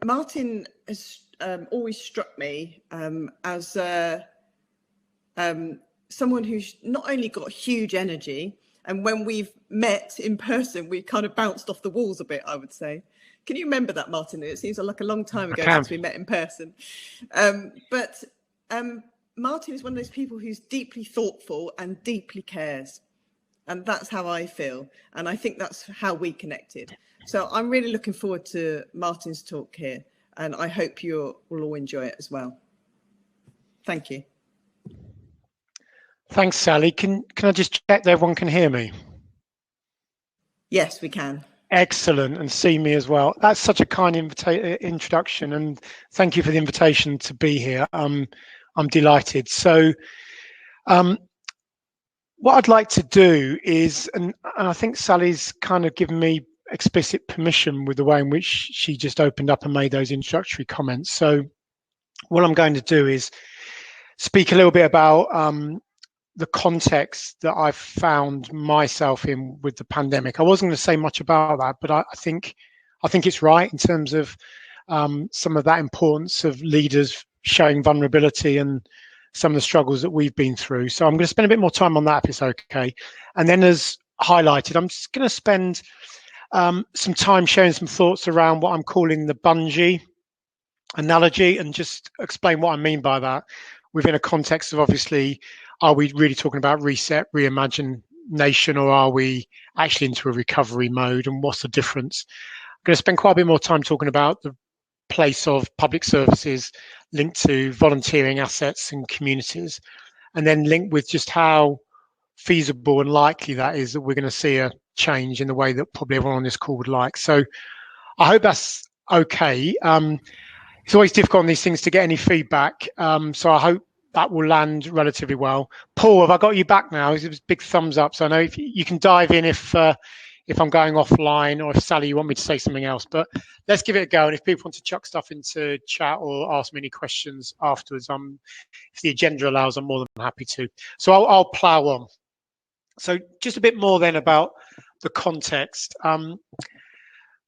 Martin has always struck me as someone who's not only got huge energy, and when we've met in person, we kind of bounced off the walls a bit, I would say. Can you remember that, Martin? It seems like a long time ago since we met in person. But Martin is one of those people who's deeply thoughtful and deeply cares. And that's how I feel. And I think that's how we connected. So I'm really looking forward to Martin's talk here. And I hope you will all enjoy it as well. Thank you. Thanks, Sally. Can I just check that everyone can hear me? Yes, we can. Excellent, and see me as well. That's such a kind introduction, and thank you for the invitation to be here. I'm delighted. So what I'd like to do is, and I think Sally's kind of given me explicit permission with the way in which she just opened up and made those introductory comments. So what I'm going to do is speak a little bit about the context that I've found myself in with the pandemic. I wasn't going to say much about that, but I think it's right in terms of some of that importance of leaders showing vulnerability and some of the struggles that we've been through. So I'm going to spend a bit more time on that, if it's okay. And then, as highlighted, I'm just going to spend some time sharing some thoughts around what I'm calling the bungee analogy, and just explain what I mean by that within a context of, obviously, are we really talking about reset, reimagination, or are we actually into a recovery mode, and what's the difference? I'm going to spend quite a bit more time talking about the place of public services linked to volunteering assets and communities, and then linked with just how feasible and likely that is that we're going to see a change in the way that probably everyone on this call would like. So I hope that's okay. It's always difficult on these things to get any feedback, so I hope that will land relatively well. Paul, have I got you back now? It was a big thumbs up. So I know if you can dive in if I'm going offline, or if Sally, you want me to say something else. But let's give it a go. And if people want to chuck stuff into chat or ask me any questions afterwards, if the agenda allows, I'm more than happy to. So I'll plow on. So just a bit more then about the context.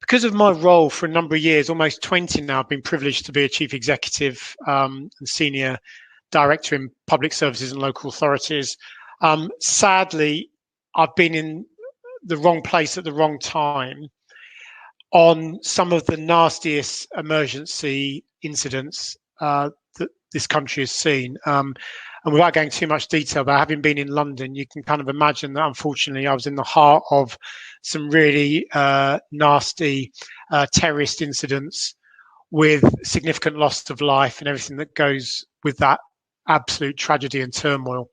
Because of my role for a number of years, almost 20 now, I've been privileged to be a chief executive and senior director in public services and local authorities. Sadly, I've been in the wrong place at the wrong time on some of the nastiest emergency incidents that this country has seen. And without going too much detail, but having been in London, you can kind of imagine that, unfortunately, I was in the heart of some really nasty terrorist incidents with significant loss of life and everything that goes with that absolute tragedy and turmoil.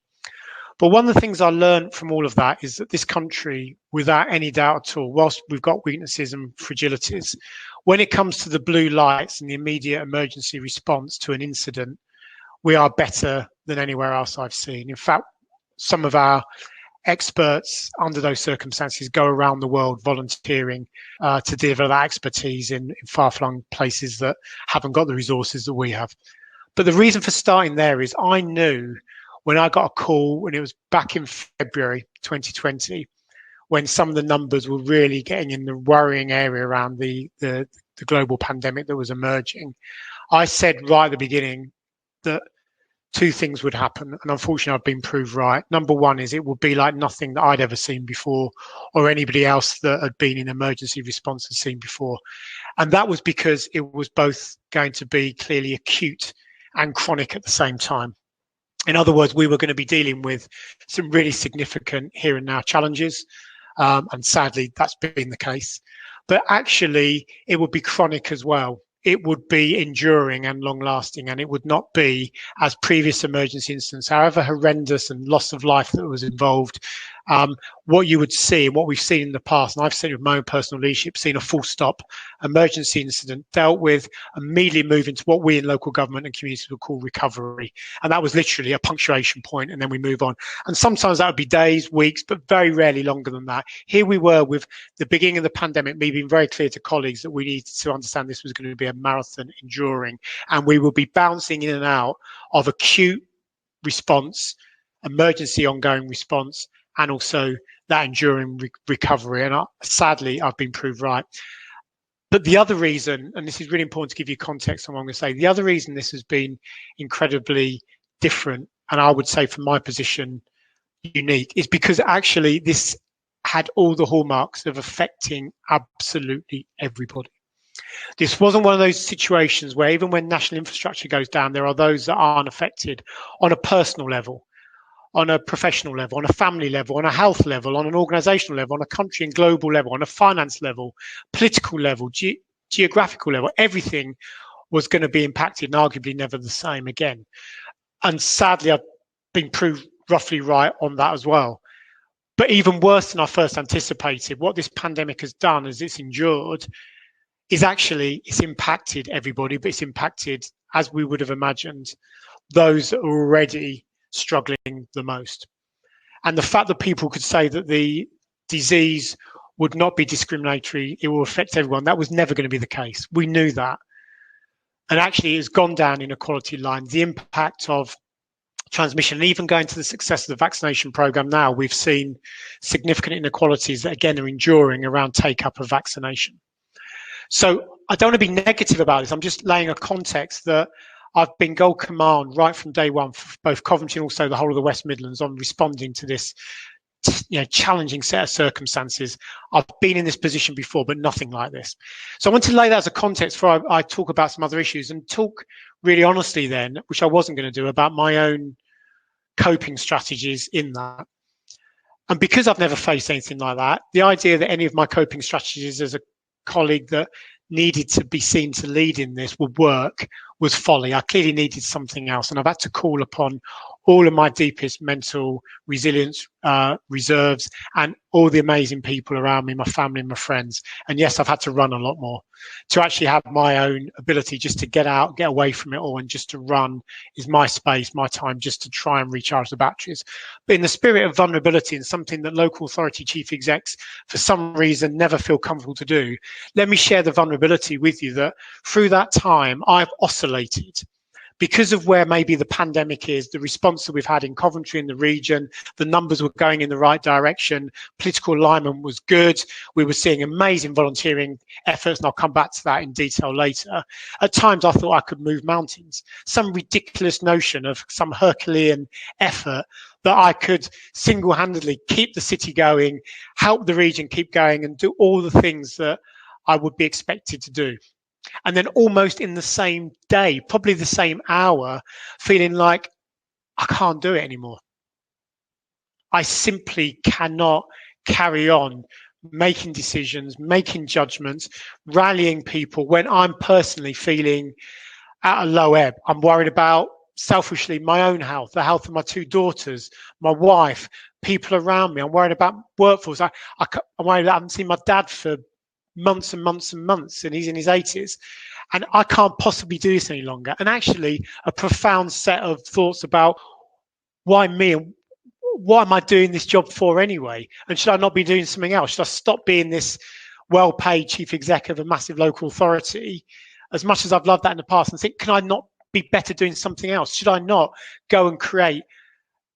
But one of the things I learned from all of that is that this country, without any doubt at all, whilst we've got weaknesses and fragilities, when it comes to the blue lights and the immediate emergency response to an incident, we are better than anywhere else I've seen. In fact, some of our experts under those circumstances go around the world volunteering to deliver that expertise in far-flung places that haven't got the resources that we have. But the reason for starting there is I knew when I got a call, when it was back in February 2020, when some of the numbers were really getting in the worrying area around the global pandemic that was emerging, I said right at the beginning that two things would happen, and unfortunately I've been proved right. Number one is it would be like nothing that I'd ever seen before, or anybody else that had been in emergency response had seen before. And that was because it was both going to be clearly acute and chronic at the same time. In other words, we were going to be dealing with some really significant here and now challenges, and sadly that's been the case. But actually it would be chronic as well. It would be enduring and long-lasting, and it would not be, as previous emergency incidents, however horrendous and loss of life that was involved, what you would see and what we've seen in the past, and I've seen with my own personal leadership, seen a full stop emergency incident dealt with, immediately move into what we in local government and communities would call recovery. And that was literally a punctuation point, and then we move on. And sometimes that would be days, weeks, but very rarely longer than that. Here we were with the beginning of the pandemic, me being very clear to colleagues that we needed to understand this was going to be a marathon, enduring, and we will be bouncing in and out of acute response, emergency ongoing response, and also that enduring recovery. And sadly, I've been proved right. But the other reason, and this is really important to give you context on what I'm going to say, the other reason this has been incredibly different, and I would say from my position unique, is because actually this had all the hallmarks of affecting absolutely everybody. This wasn't one of those situations where even when national infrastructure goes down, there are those that aren't affected on a personal level, on a professional level, on a family level, on a health level, on an organizational level, on a country and global level, on a finance level, political level, geographical level. Everything was going to be impacted and arguably never the same again. And sadly, I've been proved roughly right on that as well. But even worse than I first anticipated, what this pandemic has done as it's endured is actually it's impacted everybody, but it's impacted, as we would have imagined, those that are already struggling the most. And the fact that people could say that the disease would not be discriminatory, it will affect everyone, that was never going to be the case. We knew that. And actually, it's gone down inequality lines. The impact of transmission, and even going to the success of the vaccination program now, we've seen significant inequalities that again are enduring around take up of vaccination. So I don't want to be negative about this. I'm just laying a context that I've been Gold Command right from day one for both Coventry and also the whole of the West Midlands on responding to this challenging set of circumstances. I've been in this position before, but nothing like this. So I want to lay that as a context before I talk about some other issues and talk really honestly then, which I wasn't going to do, about my own coping strategies in that. And because I've never faced anything like that, the idea that any of my coping strategies as a colleague that needed to be seen to lead in this would work was folly. I clearly needed something else, and I've had to call upon all of my deepest mental resilience reserves and all the amazing people around me, my family and my friends. And yes, I've had to run a lot more to actually have my own ability just to get out, get away from it all, and just to run is my space, my time, just to try and recharge the batteries. But in the spirit of vulnerability and something that local authority chief execs for some reason never feel comfortable to do, let me share the vulnerability with you that through that time I've oscillated. Because of where maybe the pandemic is, the response that we've had in Coventry and the region, the numbers were going in the right direction, political alignment was good, we were seeing amazing volunteering efforts, and I'll come back to that in detail later. At times I thought I could move mountains. Some ridiculous notion of some Herculean effort that I could single-handedly keep the city going, help the region keep going, and do all the things that I would be expected to do. And then almost in the same day, probably the same hour, feeling like I can't do it anymore. I simply cannot carry on making decisions, making judgments, rallying people when I'm personally feeling at a low ebb. I'm worried about, selfishly, my own health, the health of my two daughters, my wife, people around me. I'm worried about workforce. I'm worried that I haven't seen my dad for months and months and months, and he's in his 80s, and I can't possibly do this any longer. And actually a profound set of thoughts about why me, and what am I doing this job for anyway, and should I not be doing something else? Should I stop being this well-paid chief exec of a massive local authority, as much as I've loved that in the past, and think, can I not be better doing something else? Should I not go and create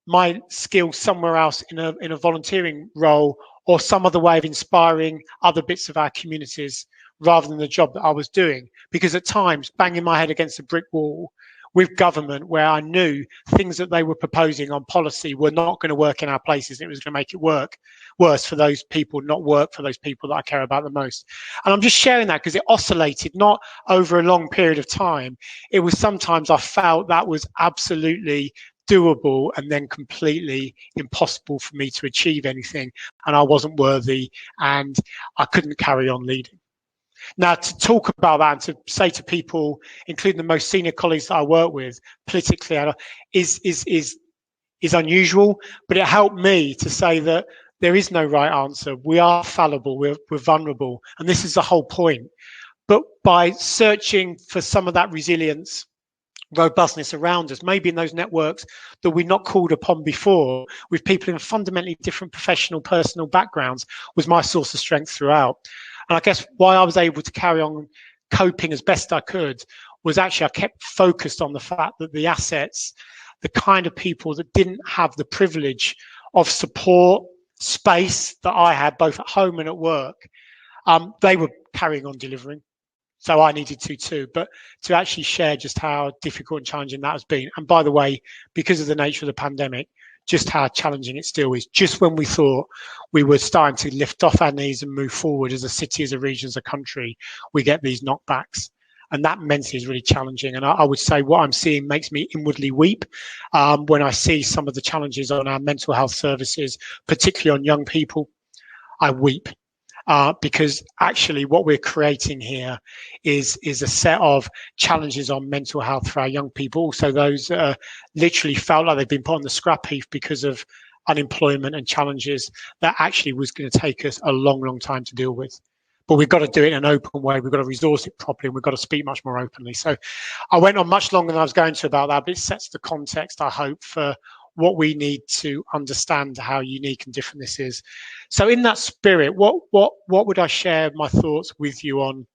my skills somewhere else in a volunteering role, or some other way of inspiring other bits of our communities rather than the job that I was doing? Because at times, banging my head against a brick wall with government, where I knew things that they were proposing on policy were not going to work in our places, and it was going to make it work worse for those people, not work for those people that I care about the most. And I'm just sharing that because it oscillated, not over a long period of time. It was sometimes I felt that was absolutely doable and then completely impossible for me to achieve anything, and I wasn't worthy and I couldn't carry on leading. Now, to talk about that and to say to people, including the most senior colleagues that I work with politically, is unusual, but it helped me to say that there is no right answer. We are fallible, we're vulnerable, and this is the whole point. But by searching for some of that resilience, robustness around us, maybe in those networks that we're not called upon before, with people in fundamentally different professional, personal backgrounds, was my source of strength throughout. And I guess why I was able to carry on coping as best I could was actually I kept focused on the fact that the assets, the kind of people that didn't have the privilege of support, space that I had both at home and at work, they were carrying on delivering. So I needed to too, but to actually share just how difficult and challenging that has been. And by the way, because of the nature of the pandemic, just how challenging it still is. Just when we thought we were starting to lift off our knees and move forward as a city, as a region, as a country, we get these knockbacks. And that mentally is really challenging. And I would say what I'm seeing makes me inwardly weep when I see some of the challenges on our mental health services, particularly on young people. I weep. Because actually what we're creating here is a set of challenges on mental health for our young people. Also those literally felt like they've been put on the scrap heap because of unemployment and challenges that actually was going to take us a long, long time to deal with. But we've got to do it in an open way. We've got to resource it properly. And we've got to speak much more openly. So I went on much longer than I was going to about that, but it sets the context, I hope, for what we need to understand how unique and different this is. So in that spirit, what would I share my thoughts with you on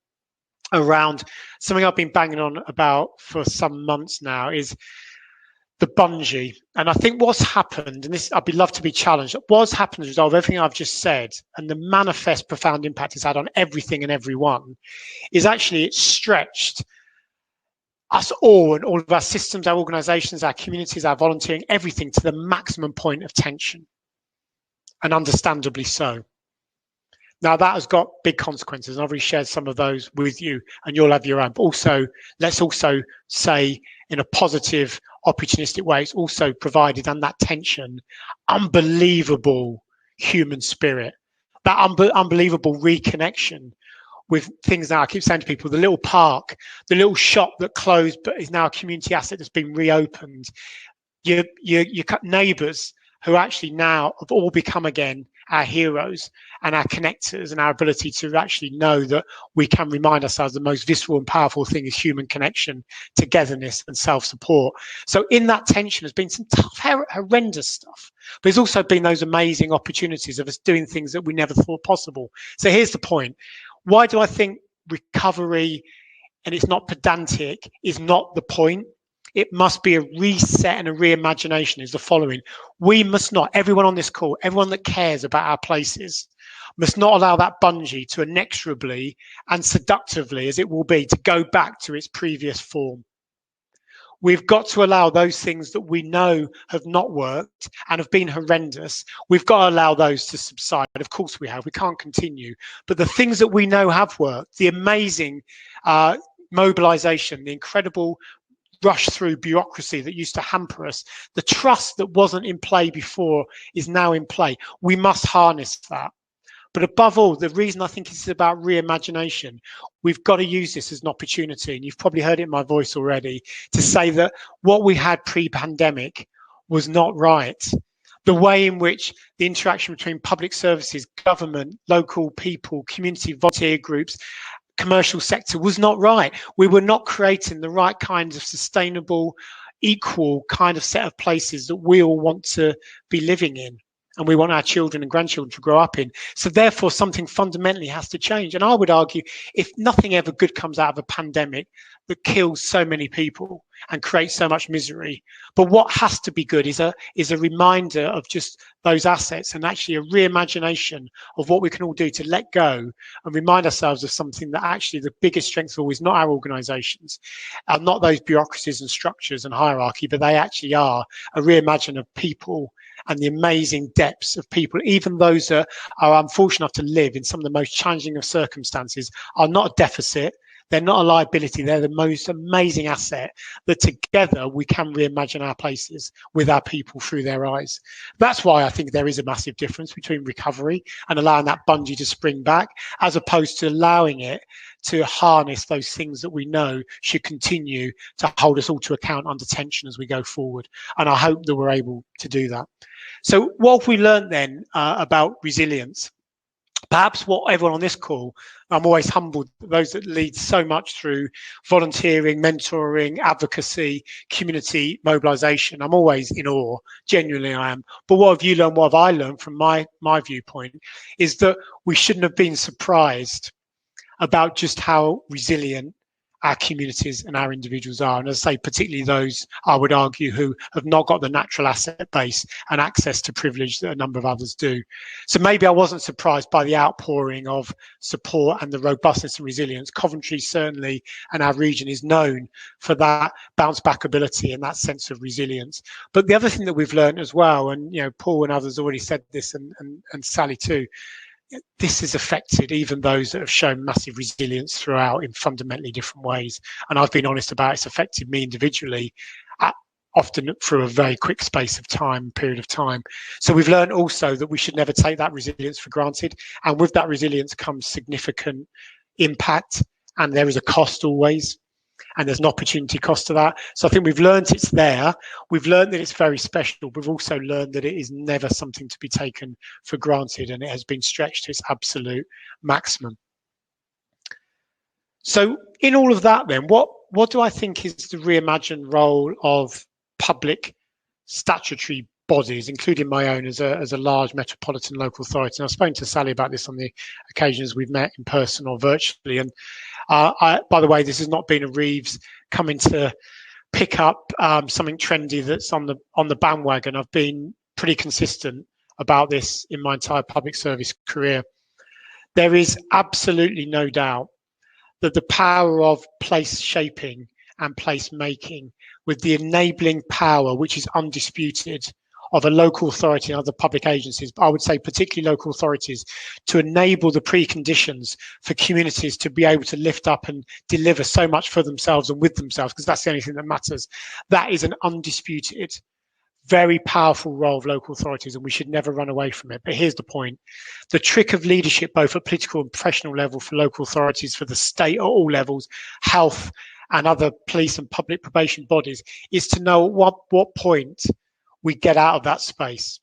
around something I've been banging on about for some months now is the bungee. And I think what's happened, and this I'd be love to be challenged, what's happened as a result of everything I've just said and the manifest profound impact it's had on everything and everyone is actually it's stretched us all and all of our systems, our organisations, our communities, our volunteering, everything to the maximum point of tension, and understandably so. Now that has got big consequences, and I've already shared some of those with you, and you'll have your own. But also, let's also say in a positive, opportunistic way, it's also provided, and that tension, unbelievable human spirit, that unbelievable reconnection with things now. I keep saying to people, the little park, the little shop that closed but is now a community asset that's been reopened. Your neighbours who actually now have all become again our heroes and our connectors, and our ability to actually know that we can remind ourselves the most visceral and powerful thing is human connection, togetherness and self-support. So in that tension has been some tough, horrendous stuff, but there's also been those amazing opportunities of us doing things that we never thought possible. So here's the point. Why do I think recovery, and it's not pedantic, is not the point? It must be a reset and a reimagination is the following. We must not, everyone on this call, everyone that cares about our places, must not allow that bungee to inexorably and seductively, as it will be, to go back to its previous form. We've got to allow those things that we know have not worked and have been horrendous. We've got to allow those to subside. Of course we have. We can't continue. But the things that we know have worked, the amazing mobilization, the incredible rush through bureaucracy that used to hamper us, the trust that wasn't in play before is now in play. We must harness that. But above all, the reason I think it's about reimagination, we've got to use this as an opportunity, and you've probably heard it in my voice already, to say that what we had pre-pandemic was not right. The way in which the interaction between public services, government, local people, community volunteer groups, commercial sector was not right. We were not creating the right kinds of sustainable, equal kind of set of places that we all want to be living in, and we want our children and grandchildren to grow up in. So therefore, something fundamentally has to change. And I would argue, if nothing ever good comes out of a pandemic that kills so many people and creates so much misery, but what has to be good is a reminder of just those assets, and actually a reimagination of what we can all do to let go and remind ourselves of something that actually the biggest strength of all is not our organisations, not those bureaucracies and structures and hierarchy, but they actually are a reimagining of people and the amazing depths of people. Even those that are unfortunate enough to live in some of the most challenging of circumstances are not a deficit. They're not a liability. They're the most amazing asset that together we can reimagine our places with our people through their eyes. That's why I think there is a massive difference between recovery and allowing that bungee to spring back, as opposed to allowing it to harness those things that we know should continue to hold us all to account under tension as we go forward. And I hope that we're able to do that. So what have we learned then about resilience? Perhaps what everyone on this call, I'm always humbled, those that lead so much through volunteering, mentoring, advocacy, community mobilisation. I'm always in awe, genuinely I am. But what have you learned, what have I learned from my viewpoint, is that we shouldn't have been surprised about just how resilient our communities and our individuals are. And as I say, particularly those, I would argue, who have not got the natural asset base and access to privilege that a number of others do. So maybe I wasn't surprised by the outpouring of support and the robustness and resilience. Coventry certainly, and our region, is known for that bounce back ability and that sense of resilience. But the other thing that we've learned as well, and Paul and others already said this, and Sally too, this has affected even those that have shown massive resilience throughout in fundamentally different ways. And I've been honest about it's affected me individually, often through a very quick period of time. So we've learned also that we should never take that resilience for granted. And with that resilience comes significant impact, and there is a cost always. And there's an opportunity cost to that. So I think we've learned it's there. We've learned that it's very special. We've also learned that it is never something to be taken for granted, and it has been stretched to its absolute maximum. So in all of that then, what do I think is the reimagined role of public statutory bodies, including my own as a large metropolitan local authority? And I've spoken to Sally about this on the occasions we've met in person or virtually. And by the way, this has not been a Reeves coming to pick up something trendy that's on the bandwagon. I've been pretty consistent about this in my entire public service career. There is absolutely no doubt that the power of place shaping and place making, with the enabling power, which is undisputed, of a local authority and other public agencies, but I would say particularly local authorities, to enable the preconditions for communities to be able to lift up and deliver so much for themselves and with themselves, because that's the only thing that matters. That is an undisputed, very powerful role of local authorities, and we should never run away from it. But here's the point. The trick of leadership, both at political and professional level for local authorities, for the state at all levels, health and other police and public probation bodies, is to know at what point we get out of that space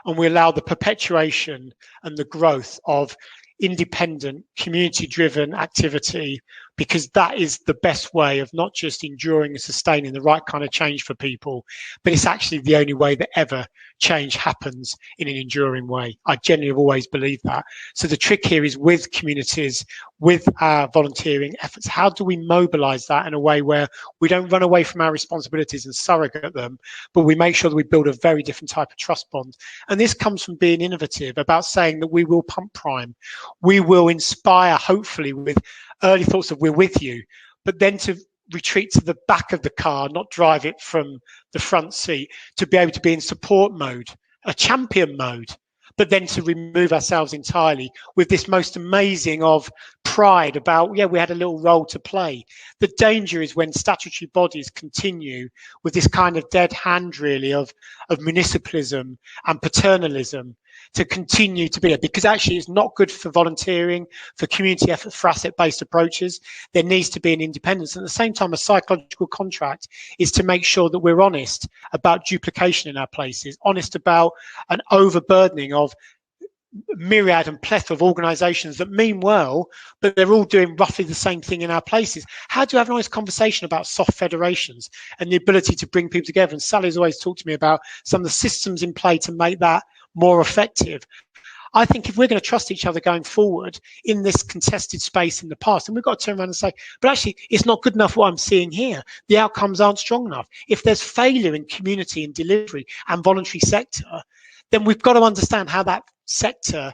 and we allow the perpetuation and the growth of independent, community-driven activity, because that is the best way of not just enduring and sustaining the right kind of change for people, but it's actually the only way that ever change happens in an enduring way. I genuinely have always believed that. So the trick here is with communities, with our volunteering efforts, how do we mobilize that in a way where we don't run away from our responsibilities and surrogate them, but we make sure that we build a very different type of trust bond. And this comes from being innovative about saying that we will pump prime. We will inspire, hopefully, with early thoughts of we're with you, but then to retreat to the back of the car, not drive it from the front seat, to be able to be in support mode, a champion mode, but then to remove ourselves entirely with this most amazing of pride about, yeah, we had a little role to play. The danger is when statutory bodies continue with this kind of dead hand, really, of municipalism and paternalism, to continue to be there, because actually it's not good for volunteering, for community effort, for asset-based approaches. There needs to be an independence. And at the same time, a psychological contract is to make sure that we're honest about duplication in our places, honest about an overburdening of myriad and plethora of organisations that mean well, but they're all doing roughly the same thing in our places. How do you have an honest conversation about soft federations and the ability to bring people together? And Sally's always talked to me about some of the systems in play to make that more effective. I think if we're going to trust each other going forward in this contested space in the past, then we've got to turn around and say, but actually, it's not good enough what I'm seeing here. The outcomes aren't strong enough. If there's failure in community and delivery and voluntary sector, then we've got to understand how that sector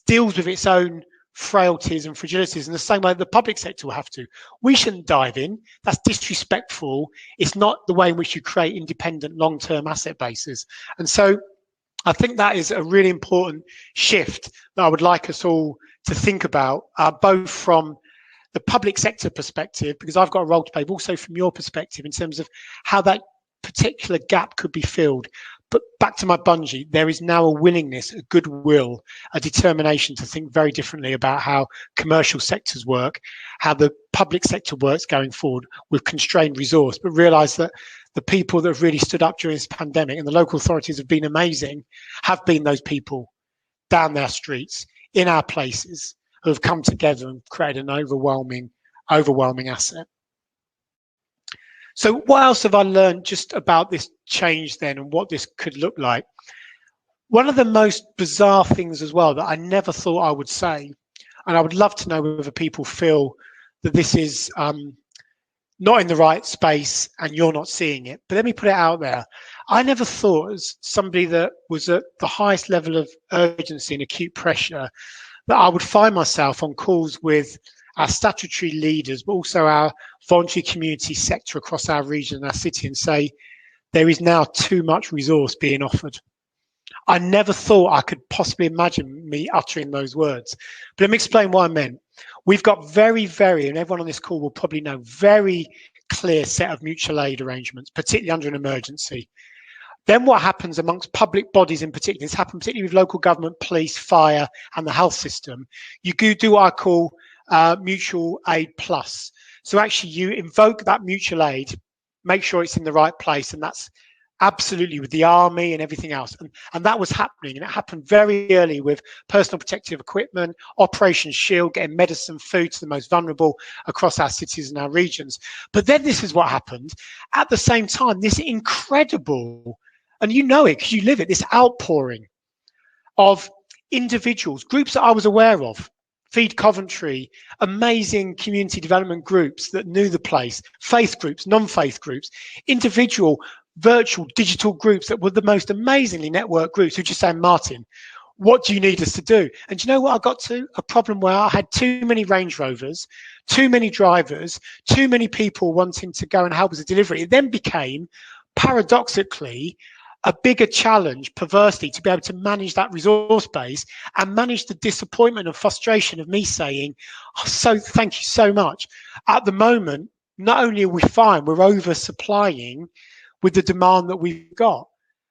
deals with its own frailties and fragilities in the same way the public sector will have to. We shouldn't dive in. That's disrespectful. It's not the way in which you create independent long-term asset bases. And so I think that is a really important shift that I would like us all to think about, both from the public sector perspective, because I've got a role to play, but also from your perspective in terms of how that particular gap could be filled. But back to my bungee, there is now a willingness, a goodwill, a determination to think very differently about how commercial sectors work, how the public sector works going forward with constrained resource, but realise that the people that have really stood up during this pandemic, and the local authorities have been amazing, have been those people down their streets, in our places, who have come together and created an overwhelming asset. So what else have I learned just about this change then and what this could look like? One of the most bizarre things as well that I never thought I would say, and I would love to know whether people feel that this is not in the right space and you're not seeing it. But let me put it out there. I never thought, as somebody that was at the highest level of urgency and acute pressure, that I would find myself on calls with our statutory leaders, but also our voluntary community sector across our region and our city, and say, there is now too much resource being offered. I never thought I could possibly imagine me uttering those words. But let me explain what I meant. We've got very, and everyone on this call will probably know, very clear set of mutual aid arrangements, particularly under an emergency. Then what happens amongst public bodies in particular, this happens particularly with local government, police, fire, and the health system, you do what I call mutual aid plus. So actually you invoke that mutual aid, make sure it's in the right place, and that's absolutely with the army and everything else. And that was happening, and it happened very early with personal protective equipment, Operation Shield, getting medicine, food to the most vulnerable across our cities and our regions. But then this is what happened. At the same time, this incredible, and you know it because you live it, this outpouring of individuals, groups that I was aware of, Feed Coventry, amazing community development groups that knew the place, faith groups, non-faith groups, individual virtual digital groups that were the most amazingly networked groups who just saying, Martin, what do you need us to do? And do you know what I got to? A problem where I had too many Range Rovers, too many drivers, too many people wanting to go and help us with delivery. It then became, paradoxically, a bigger challenge, perversely, to be able to manage that resource base and manage the disappointment and frustration of me saying, oh, so thank you so much. At the moment, not only are we fine, we're oversupplying with the demand that we've got.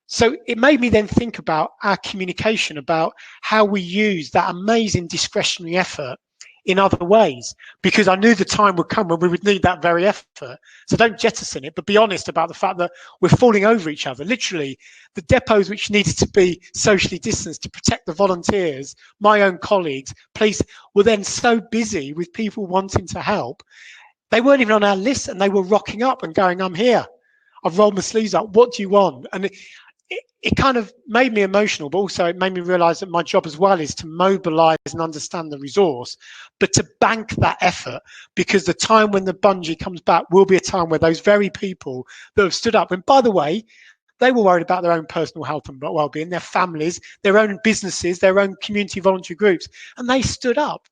So it made me then think about our communication, about how we use that amazing discretionary effort in other ways, because I knew the time would come when we would need that very effort. So don't jettison it, but be honest about the fact that we're falling over each other. Literally, the depots which needed to be socially distanced to protect the volunteers, my own colleagues, police, were then so busy with people wanting to help. They weren't even on our list, and they were rocking up and going, I'm here. I've rolled my sleeves up. What do you want? And it kind of made me emotional, but also it made me realize that my job as well is to mobilize and understand the resource, but to bank that effort, because the time when the bungee comes back will be a time where those very people that have stood up, and by the way, they were worried about their own personal health and well-being, their families, their own businesses, their own community voluntary groups, and they stood up.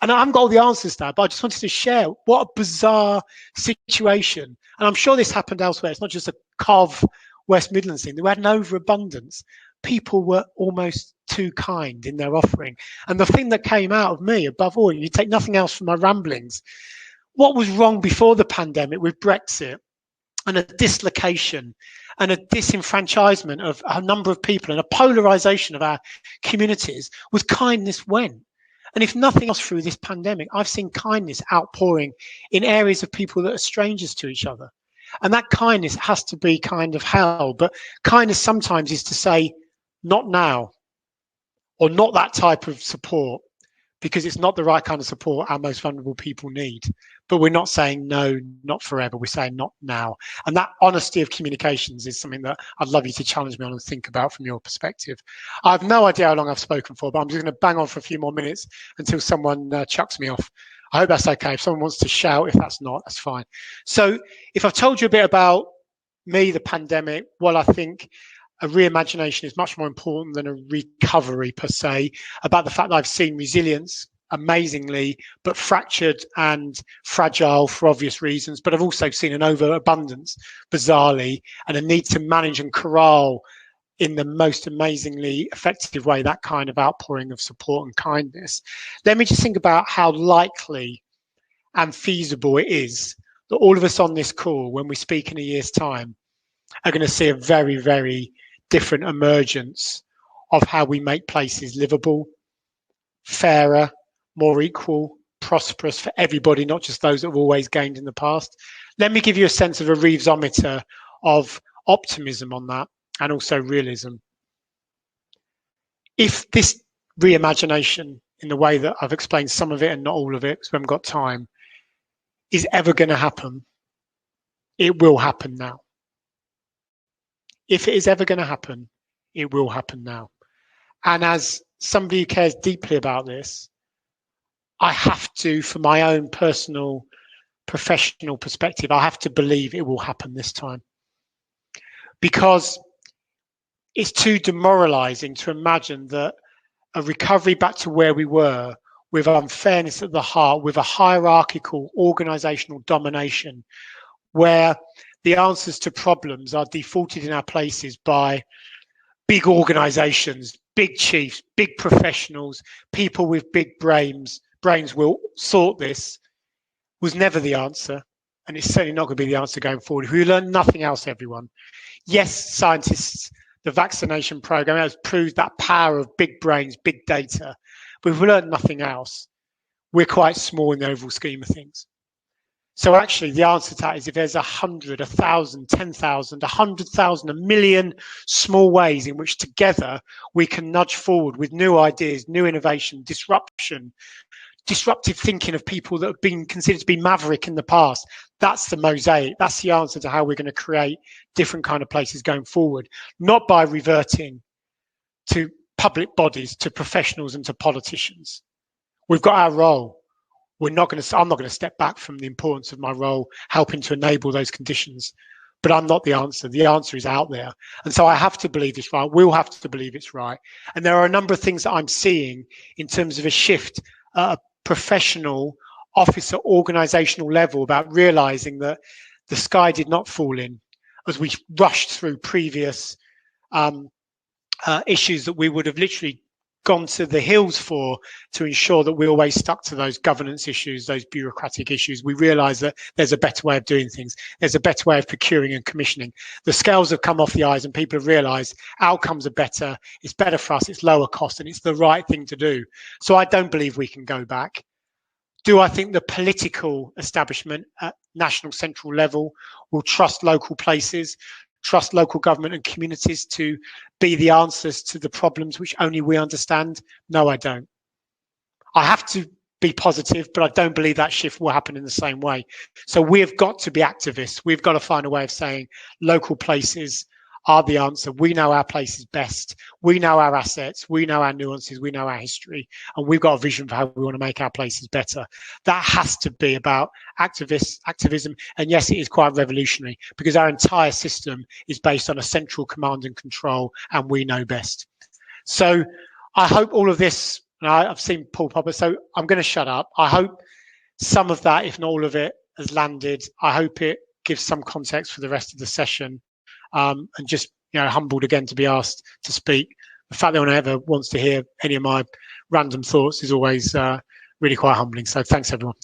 And I haven't got all the answers there, but I just wanted to share what a bizarre situation. And I'm sure this happened elsewhere. It's not just a Cov West Midlands thing. They had an overabundance. People were almost too kind in their offering. And the thing that came out of me, above all, and you take nothing else from my ramblings, what was wrong before the pandemic with Brexit and a dislocation and a disenfranchisement of a number of people and a polarization of our communities, was kindness went. And if nothing else through this pandemic, I've seen kindness outpouring in areas of people that are strangers to each other. And that kindness has to be kind of held. But kindness sometimes is to say, not now, or not that type of support, because it's not the right kind of support our most vulnerable people need. But we're not saying no, not forever. We're saying not now. And that honesty of communications is something that I'd love you to challenge me on and think about from your perspective. I have no idea how long I've spoken for, but I'm just going to bang on for a few more minutes until someone chucks me off. I hope that's okay. If someone wants to shout, if that's not, that's fine. So if I've told you a bit about me, the pandemic, well, I think a reimagination is much more important than a recovery per se, about the fact that I've seen resilience amazingly, but fractured and fragile for obvious reasons. But I've also seen an overabundance, bizarrely, and a need to manage and corral in the most amazingly effective way that kind of outpouring of support and kindness. Let me just think about how likely and feasible it is that all of us on this call, when we speak in a year's time, are going to see a very, very different emergence of how we make places livable, fairer, more equal, prosperous for everybody, not just those that have always gained in the past. Let me give you a sense of a Reevesometer of optimism on that, and also realism. If this reimagination, in the way that I've explained some of it and not all of it, because we haven't got time, is ever going to happen, it will happen now. If it is ever going to happen, it will happen now. And as somebody who cares deeply about this, I have to, for my own personal professional perspective, I have to believe it will happen this time, because it's too demoralizing to imagine that a recovery back to where we were, with unfairness at the heart, with a hierarchical organizational domination, where the answers to problems are defaulted in our places by big organizations, big chiefs, big professionals, people with big brains will sort this, was never the answer. And it's certainly not going to be the answer going forward. If we learn nothing else, everyone. Yes, scientists, the vaccination program has proved that power of big brains, big data. But if we learn nothing else, we're quite small in the overall scheme of things. So actually, the answer to that is if there's 100, 1,000, 10,000, 100,000, 1 million small ways in which together we can nudge forward with new ideas, new innovation, disruptive thinking of people that have been considered to be maverick in the past. That's the mosaic. That's the answer to how we're going to create different kind of places going forward, not by reverting to public bodies, to professionals and to politicians. We've got our role. I'm not going to step back from the importance of my role, helping to enable those conditions, but I'm not the answer. The answer is out there. And so I have to believe it's right. We'll have to believe it's right. And there are a number of things that I'm seeing in terms of a shift at a professional officer organizational level about realizing that the sky did not fall in as we rushed through previous issues that we would have literally gone to the hills for, to ensure that we always stuck to those governance issues, those bureaucratic issues. We realise that there's a better way of doing things. There's a better way of procuring and commissioning. The scales have come off the eyes and people have realised outcomes are better. It's better for us. It's lower cost and it's the right thing to do. So I don't believe we can go back. Do I think the political establishment at national central level will trust local places, trust local government and communities to be the answers to the problems which only we understand? No, I don't. I have to be positive, but I don't believe that shift will happen in the same way. So we've got to be activists. We've got to find a way of saying local places are the answer. We know our places best. We know our assets. We know our nuances. We know our history. And we've got a vision for how we want to make our places better. That has to be about activism. And yes, it is quite revolutionary because our entire system is based on a central command and control, and we know best. So I hope all of this, and I've seen Paul Popper, so I'm going to shut up. I hope some of that, if not all of it, has landed. I hope it gives some context for the rest of the session. And just, humbled again to be asked to speak. The fact that anyone ever wants to hear any of my random thoughts is always really quite humbling. So thanks, everyone.